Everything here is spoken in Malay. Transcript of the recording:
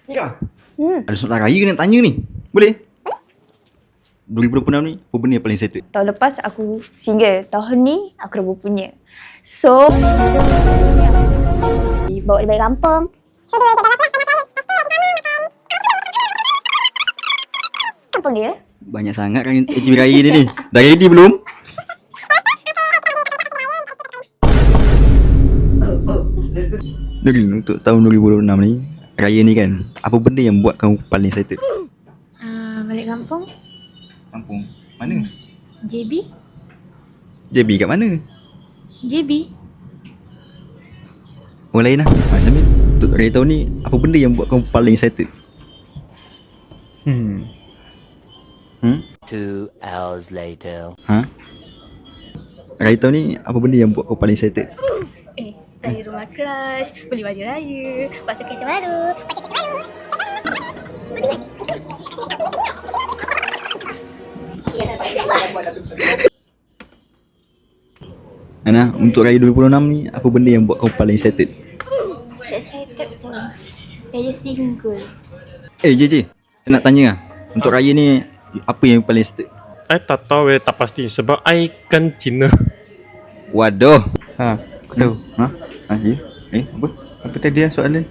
Ya. Ada soalan raya nak tanya ni. Boleh? 2026 ni apa benda yang paling excited? Tahun lepas aku single, tahun ni aku dah berpunya. So bawa dia balik kampung. So dia cakap apa? Kampung dia. Banyak sangat kan aktiviti raya dia ni. Dah ready belum? Nuril, untuk tahun 2026 ni, raya ni kan, apa benda yang buat kamu paling excited? Balik kampung. Kampung? Mana? JB. JB kat mana? JB. Orang lain lah. Syamil, untuk raya tahun ni, apa benda yang buat kamu paling excited? 2 hours later. Ha? Raya tahun ni, apa benda yang buat kamu paling excited? Raya rumah crush, beli baju raya, pasang kereta baru, pakai kereta baru. Ana, untuk raya 2026 ni, apa benda yang buat kamu paling excited? Excited pun. Raya single. JJ, saya nak tanya lah. Untuk raya ni, apa yang paling excited? I tak tahu, tak pasti sebab I kan Cina. Waduh. Aku tahu. Ya? Apa? Apa tadi soalan?